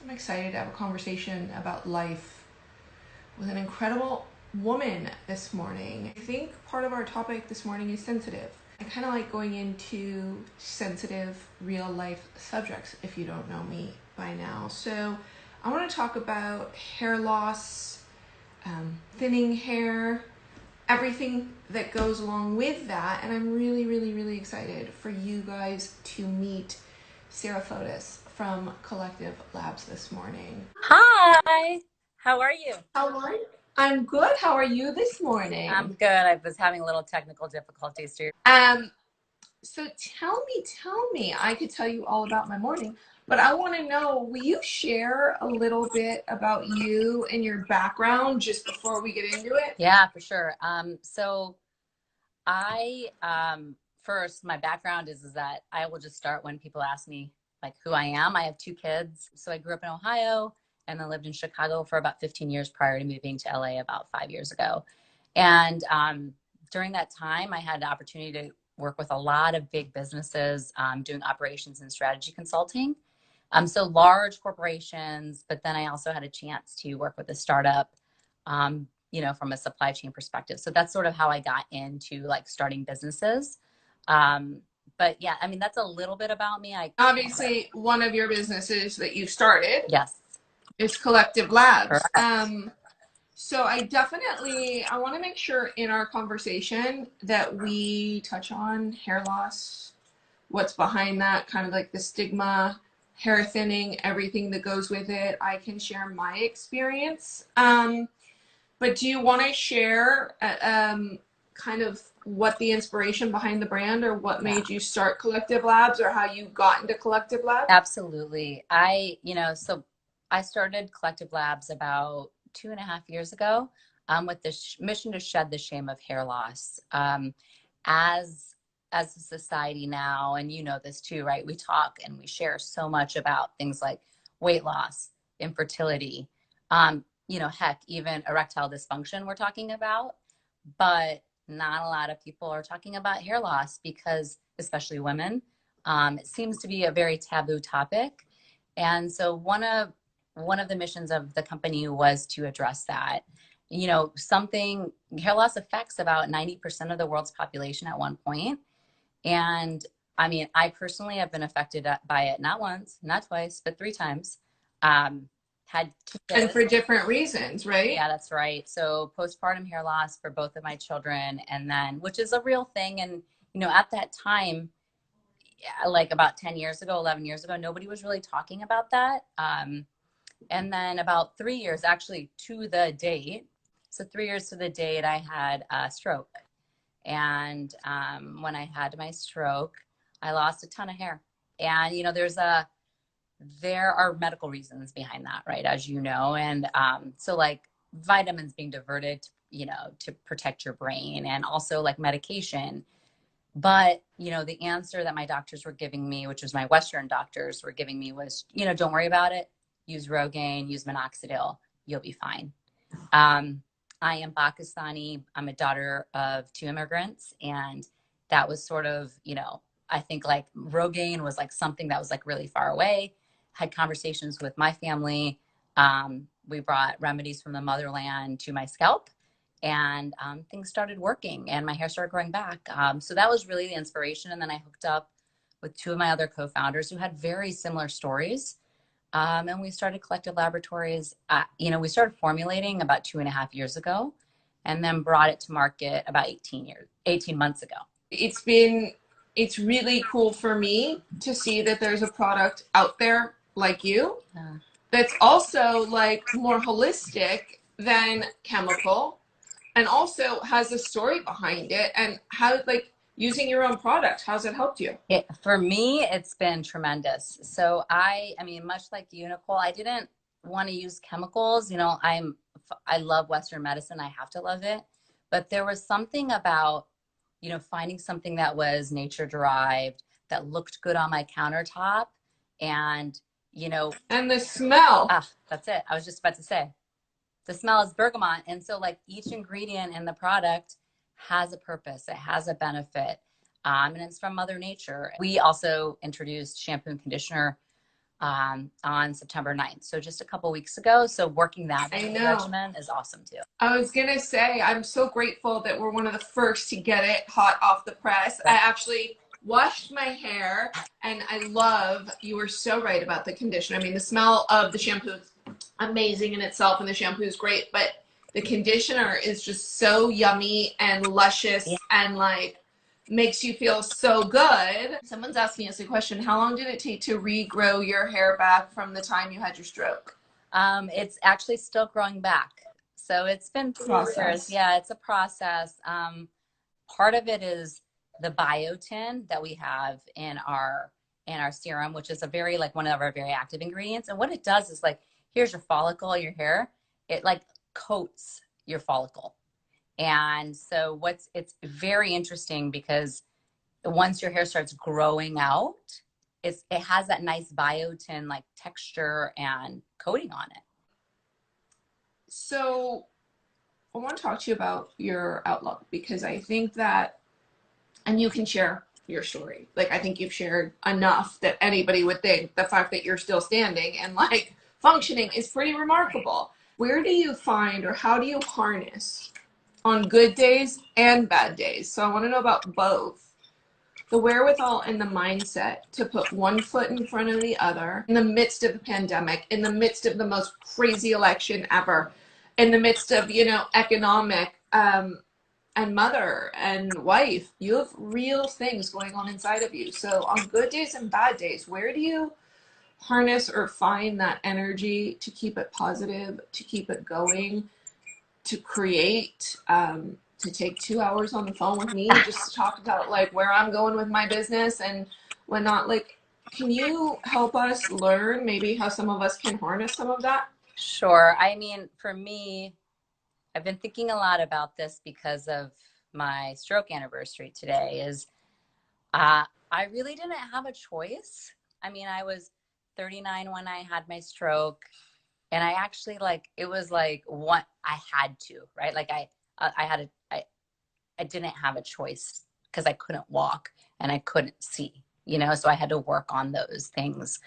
I'm excited to have a conversation about life with an incredible woman this morning. I think part of our topic this morning is sensitive. I kind of like going into sensitive real life subjects if you don't know me by now. So I want to talk about hair loss, thinning hair, everything that goes along with that. And I'm really, really, really excited for you guys to meet Sarah Fotis from Collective Labs this morning. Hi, how are you? How are you? I'm good. How are you this I'm morning? good. I was having a little technical difficulties here. Um, so tell me, I could tell you all about my morning, but I want to know, will you share a little bit about you and your background just before we get into it? Yeah, for sure. So I first, my background is that I will just start when people ask me like who I am. I have two kids. So I grew up in Ohio and then lived in Chicago for about 15 years prior to moving to LA about 5 years ago. And during that time, I had the opportunity to work with a lot of big businesses doing operations and strategy consulting. So large corporations, but then I also had a chance to work with a startup, from a supply chain perspective. So that's sort of how I got into like starting businesses. Um, but yeah, I mean, that's a little bit about me. Obviously, one of your businesses that you started Yes, is Collective Labs. correct. So I want to make sure in our conversation that we touch on hair loss, what's behind that, kind of like the stigma, hair thinning, everything that goes with it. I can share my experience. But do you want to share kind of what the inspiration behind the brand or what Yeah, made you start Collective Labs or how you got into Collective Labs? absolutely. So I started Collective Labs about 2.5 years ago with the mission to shed the shame of hair loss. As as a society now, and you know this too, right? We talk and we share so much about things like weight loss, infertility, heck, even erectile dysfunction we're talking about, but not a lot of people are talking about hair loss because, especially women, it seems to be a very taboo topic. And so one of the missions of the company was to address that. Something hair loss affects about 90% of the world's population at one point. And I mean, I personally have been affected by it not once, not twice, but three times. Had two And kids. for different reasons, right? Yeah, that's right. So postpartum hair loss for both of my children, and then, which is a real thing. And, at that time, yeah, like about 10 years ago, 11 years ago, nobody was really talking about that. And then about 3 years, actually to the date. So 3 years to the date, I had a stroke. And when I had my stroke, I lost a ton of hair. And, there are medical reasons behind that, right? As you know. And so like vitamins being diverted, to protect your brain, and also like medication. But, the answer that my doctors were giving me, which was my Western doctors were giving me, was, don't worry about it. Use Rogaine, use minoxidil. You'll be fine. Um, I am Pakistani. I'm a daughter of two immigrants. And that was sort of, I think like Rogaine was like something that was like really far away. Had conversations with my family. We brought remedies from the motherland to my scalp, and things started working and my hair started growing back. So that was really the inspiration. And then I hooked up with two of my other co-founders who had very similar stories. And we started Collective Laboratories. We started formulating about 2.5 years ago, and then brought it to market about 18 months ago. It's been it's really cool for me to see that there's a product out there like you Yeah. that's also like more holistic than chemical and also has a story behind it and how like using your own product, how's it helped you? For me, it's been tremendous. So I mean, much like you, Nicole, I didn't want to use chemicals. I love Western medicine. I have to love it. But there was something about, finding something that was nature derived, that looked good on my countertop. And, you know, And the smell. that's it. I was just about to say the smell is bergamot. And so like each ingredient in the product has a purpose, it has a benefit. And it's from Mother Nature. We also introduced shampoo and conditioner on September 9th. So just a couple weeks ago. So working that I know. regimen is awesome too. I was gonna say, I'm so grateful that we're one of the first to get it hot off the press. I actually washed my hair, and I love, you were so right about the conditioner. I mean, the smell of the shampoo is amazing in itself, and the shampoo is great, but the conditioner is just so yummy and Yeah. luscious and like makes you feel so good. Someone's asking us a question. How long did it take to regrow your hair back from the time you had your stroke? It's actually still growing back. So it's been 3 years. Process. Yeah, it's a process. Part of it is the biotin that we have in our serum, which is a very like one of our very active ingredients. And what it does is like, here's your follicle, your hair. It like coats your follicle. And so it's very interesting because once your hair starts growing out, it has that nice biotin like texture and coating on it. So I want to talk to you about your outlook because I think that, and you can share your story. Like, I think you've shared enough that anybody would think the fact that you're still standing and like functioning is pretty remarkable. Where do you find, or how do you harness on good days and bad days? So I want to know about both, the wherewithal and the mindset to put one foot in front of the other in the midst of the pandemic, in the midst of the most crazy election ever, in the midst of, economic, and mother and wife. You have real things going on inside of you. So on good days and bad days, where do you harness or find that energy to keep it positive, to keep it going, to create, to take 2 hours on the phone with me just to talk about like where I'm going with my business and whatnot? Like, can you help us learn maybe how some of us can harness some of that? Sure. I mean, for me, I've been thinking a lot about this because of my stroke anniversary today is I really didn't have a choice. I mean, I was 39 when I had my stroke, and I actually like it was like what I had to, right? Like I had a I didn't have a choice because I couldn't walk and I couldn't see, so I had to work on those things.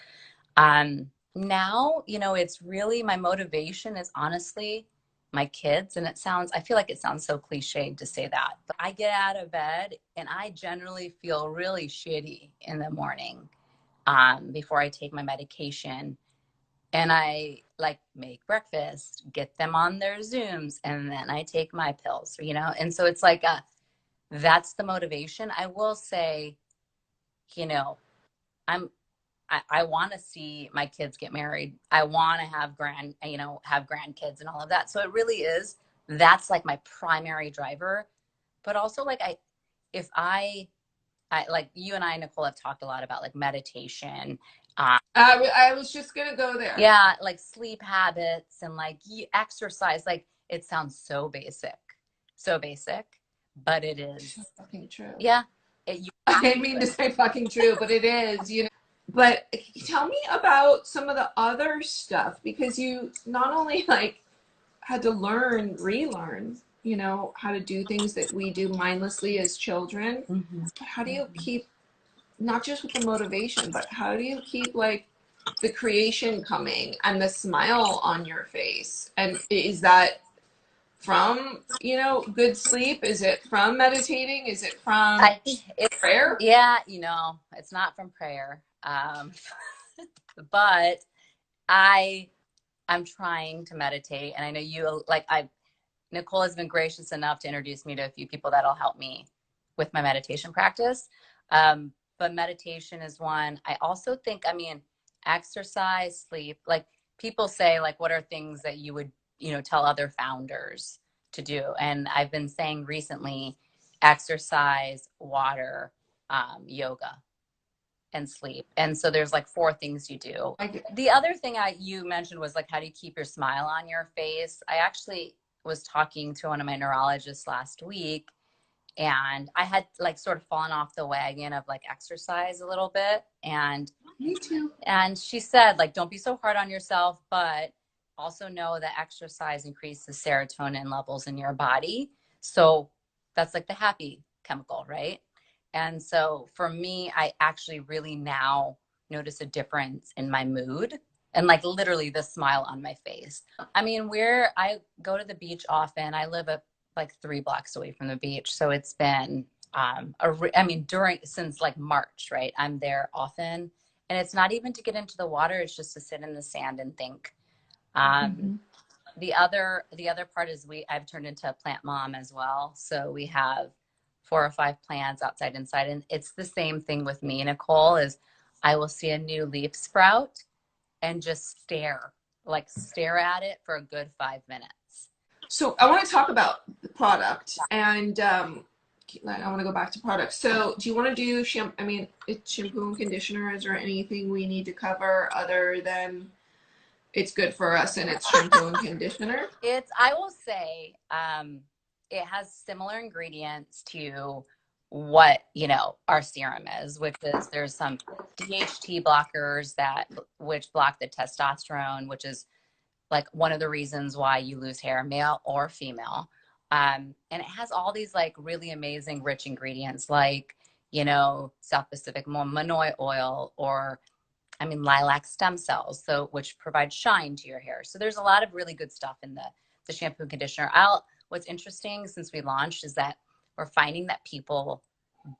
Now, it's really my motivation is honestly my kids. And I feel like it sounds so cliched to say that, but I get out of bed and I generally feel really shitty in the morning before I take my medication. And I like make breakfast, get them on their Zooms, and then I take my pills, And so it's like that's the motivation. I will say, you know, I'm I want to see my kids get married. I want to have grandkids and all of that. So it really is, that's like my primary driver. But also like if I like you and I, Nicole, have talked a lot about like meditation. I was just gonna go there. Yeah, like sleep habits and like exercise. Like it sounds so basic, but it So is. fucking true. Yeah, you I have to didn't do mean to it. say fucking true, but it is. But tell me about some of the other stuff because you not only like had to relearn, how to do things that we do mindlessly as children, Mhm. but how do you keep not just with the motivation, but how do you keep like the creation coming and the smile on your face? And is that from, good sleep? Is it from meditating? Is it from I think it, prayer? yeah, it's not from prayer. But I I'm trying to meditate, and I know you like I Nicole has been gracious enough to introduce me to a few people that'll help me with my meditation practice. But meditation is one. I also think, I mean, exercise, sleep, like people say, like, what are things that you would, tell other founders to do? And I've been saying recently, exercise, water, yoga, and sleep. And so there's like four things you do. I get, The other thing you mentioned was like, how do you keep your smile on your face? I actually was talking to one of my neurologists last week, and I had like sort of fallen off the wagon of like exercise a little bit. Me too. And she said, like, don't be so hard on yourself, but also know that exercise increases serotonin levels in your body. So that's like the happy chemical, right? And so for me, I actually really now notice a difference in my mood and like literally the smile on my face. I mean, where I go to the beach often, I live like 3 blocks away from the beach. So it's been, I mean, since like March, right? I'm there often. And it's not even to get into the water, it's just to sit in the sand and think. Um, Mm-hmm. the other part is I've turned into a plant mom as well. So we have 4 or 5 plants outside, inside, and it's the same thing with me, Nicole, is I will see a new leaf sprout and just stare at it for a good 5 minutes. So I want to talk about the product, and I want to go back to product. So do you want to do shampoo? I mean, it's shampoo and conditioner. Is there anything we need to cover other than it's good for us and it's shampoo and conditioner? I will say, it has similar ingredients to what, our serum is, which is there's some DHT blockers which block the testosterone, which is like one of the reasons why you lose hair, male or female. And it has all these like really amazing rich ingredients like, South Pacific Monoi oil, or I mean, lilac stem cells, so which provide shine to your hair. So there's a lot of really good stuff in the shampoo and conditioner. What's interesting since we launched is that we're finding that people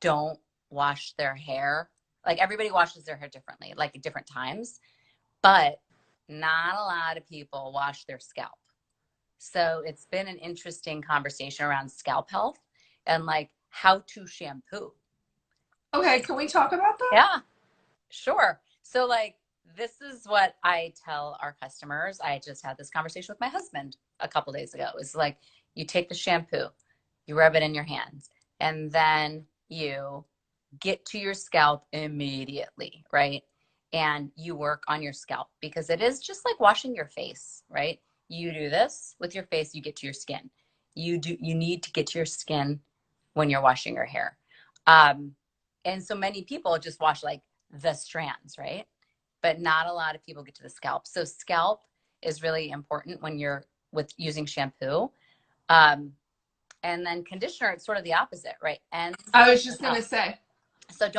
don't wash their hair. Like everybody washes their hair differently, like at different times, but not a lot of people wash their scalp. So it's been an interesting conversation around scalp health and like how to shampoo. Okay, can we talk about that? Yeah. Sure. So, like, this is what I tell our customers. I just had this conversation with my husband a couple days ago. It's like you take the shampoo, you rub it in your hands, and then you get to your scalp immediately, right? And you work on your scalp because it is just like washing your face, right? You do this with your face, you get to your skin. You need to get to your skin when you're washing your hair. Um, and so many people just wash like the strands, right? But not a lot of people get to the scalp. So scalp is really important when you're with using shampoo. Um, and then conditioner, it's sort of the opposite, right? And I was just gonna say. so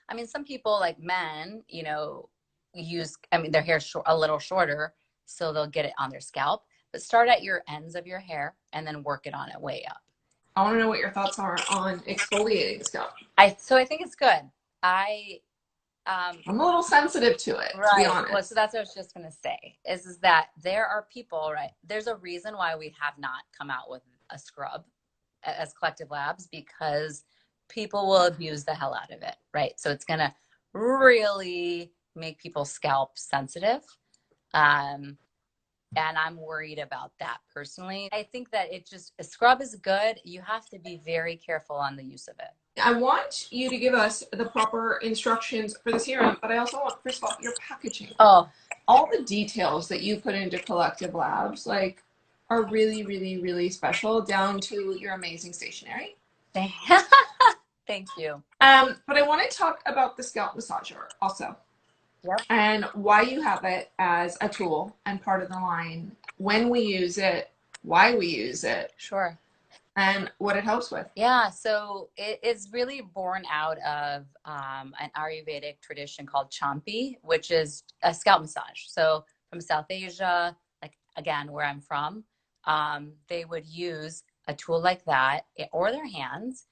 I mean, some people like men, I mean, their hair's a little shorter, so they'll get it on their scalp, but start at your ends of your hair and then work it on it way up. I want to know what your thoughts are on exfoliating the scalp. So I think it's good. I'm a little sensitive to it, to be Right. honest. Well, so that's what I was just going to say is that there are people, right? There's a reason why we have not come out with a scrub as Collective Labs, because people will abuse the hell out of it, right? So it's going to really make people's scalp sensitive. And I'm worried about that personally. I think that a scrub is good. You have to be very careful on the use of it. I want you to give us the proper instructions for the serum, but I also want, first of all, your packaging. Oh, all the details that you put into Collective Labs, like, are really, really, really special, down to your amazing stationery. thank you. But I want to talk about the scalp massager also. Yep. And why you have it as a tool and part of the line, when we use it, why we use it. Sure. And what it helps with. Yeah, so it is really born out of an Ayurvedic tradition called Champi, which is a scalp massage. So from South Asia, like again, where I'm from, they would use a tool like that or their hands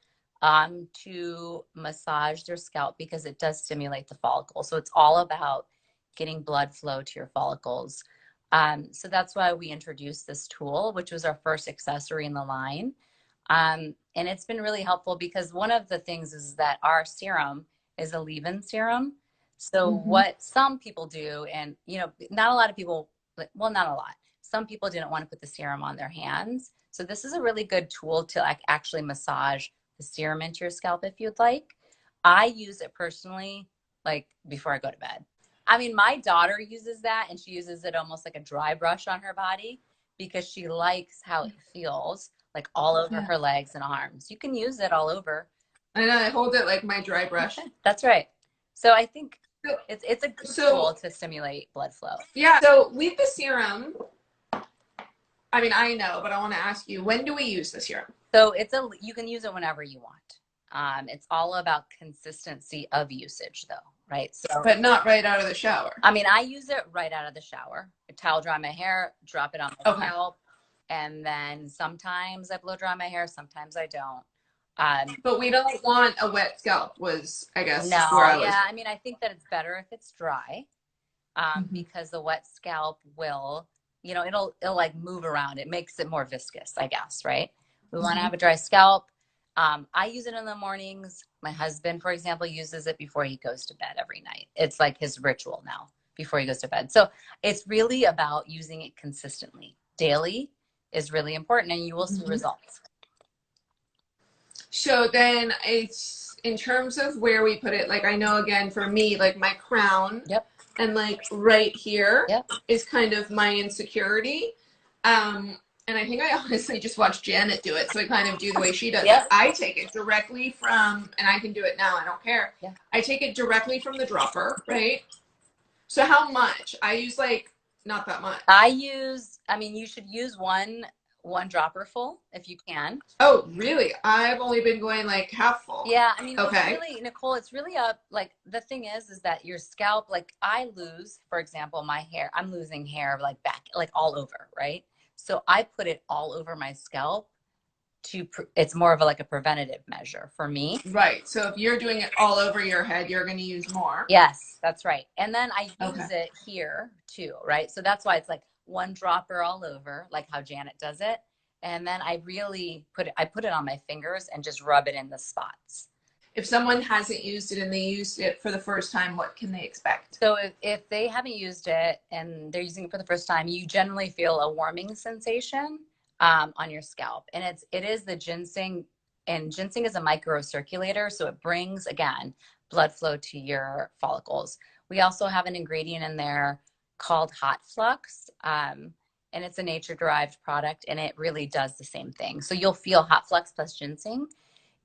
to massage their scalp because it does stimulate the follicle. So it's all about getting blood flow to your follicles. So that's why we introduced this tool, which was our first accessory in the line. And it's been really helpful because one of the things is that our serum is a leave-in serum. So what some people do, and not a lot of people, well, not a lot. Some people didn't want to put the serum on their hands. So this is a really good tool to like actually massage the serum into your scalp if you'd like. I use it personally, like before I go to bed. I mean, my daughter uses that and she uses it almost like a dry brush on her body because she likes how it feels. Like all over her legs and arms. You can use it all over. I know, I hold it like my dry brush. That's right. So I think it's a good tool to stimulate blood flow. Yeah. So with the serum, I mean, I know, but I want to ask you, when do we use the serum? So you can use it whenever you want. It's all about consistency of usage though, right? So, but not right out of the shower. I mean, I use it right out of the shower. I towel dry my hair, drop it on my Okay. scalp, and then sometimes I blow dry my hair, sometimes I don't. But we don't want a wet scalp was, I guess, where No, I was. yeah, I mean, I think that it's better if it's dry, Mhm. because the wet scalp will, it'll like move around. It makes it more viscous, I guess, right? We want to have a dry scalp. I use it in the mornings. My husband, for example, uses it before he goes to bed every night. It's like his ritual now before he goes to bed. So it's really about using it consistently. Daily is really important, and you will see results. So then it's in terms of where we put it, like I know again for me, like my crown Yep. and like right here Yep. is kind of my insecurity. And I think I honestly just watched Janet do it, so I kind of do the way she does Yep. it. I take it directly from, and I can do it now, I don't care. Yeah. I take it directly from the dropper, right? So how much? I use like not that much. I mean, you should use one dropper full if you can. Oh, really? I've only been going like half full. Yeah, I mean, okay. It's really, Nicole, it's really up. Like the thing is that your scalp, like I lose, for example, my hair, I'm losing hair like back, like all over, right? So I put it all over my scalp it's more of like a preventative measure for me. Right. So if you're doing it all over your head, you're going to use more. Yes, that's right. And then I use Okay. it here too, right? So that's why it's like one dropper all over, like how Janet does it. And then I put it on my fingers and just rub it in the spots. If someone hasn't used it and they used it for the first time, what can they expect? So if they haven't used it and they're using it for the first time, you generally feel a warming sensation on your scalp. And it is the ginseng, and ginseng is a microcirculator. So it brings, again, blood flow to your follicles. We also have an ingredient in there called hot flux. And it's a nature derived product, and it really does the same thing. So you'll feel hot flux plus ginseng.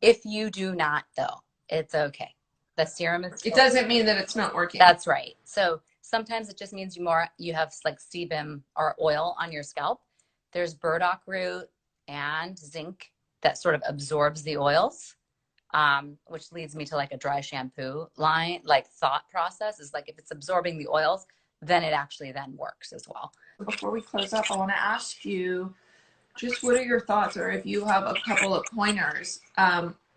If you do not, though, it's okay. The serum is. It doesn't mean that it's not working. That's right. So sometimes it just means you have like sebum or oil on your scalp. There's burdock root and zinc that sort of absorbs the oils, which leads me to like a dry shampoo line, like thought process is like if it's absorbing the oils, then it actually then works as well. Before we close up, I want to ask you just what are your thoughts, or if you have a couple of pointers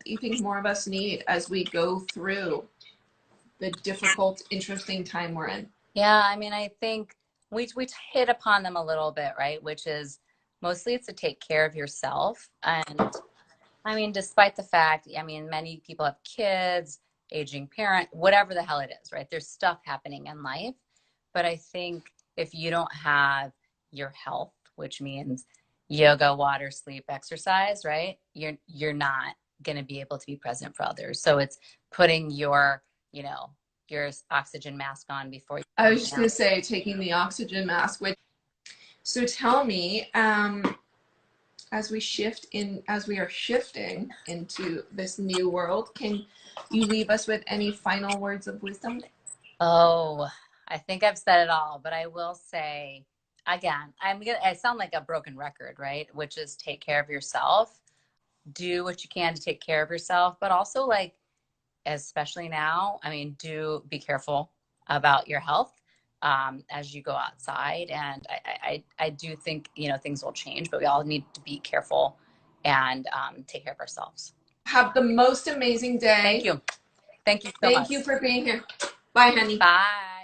you think more of us need as we go through the difficult, interesting time we're in? Yeah, I mean, I think we hit upon them a little bit, right? Which is mostly it's to take care of yourself. And I mean, despite the fact, I mean, many people have kids, aging parent, whatever the hell it is, right? There's stuff happening in life. But I think if you don't have your health, which means yoga, water, sleep, exercise, right? You're not going to be able to be present for others. So it's putting your oxygen mask on before you. I was just going to say taking the oxygen mask. So tell me, as we are shifting into this new world, can you leave us with any final words of wisdom? Oh, I think I've said it all, but I will say again, I sound like a broken record, right? Which is take care of yourself, do what you can to take care of yourself, but also like, especially now, I mean, do be careful about your health as you go outside. And I do think, things will change, but we all need to be careful and take care of ourselves. Have the most amazing day. Thank you. Thank you so much. Thank you for being here. Bye, honey. Bye.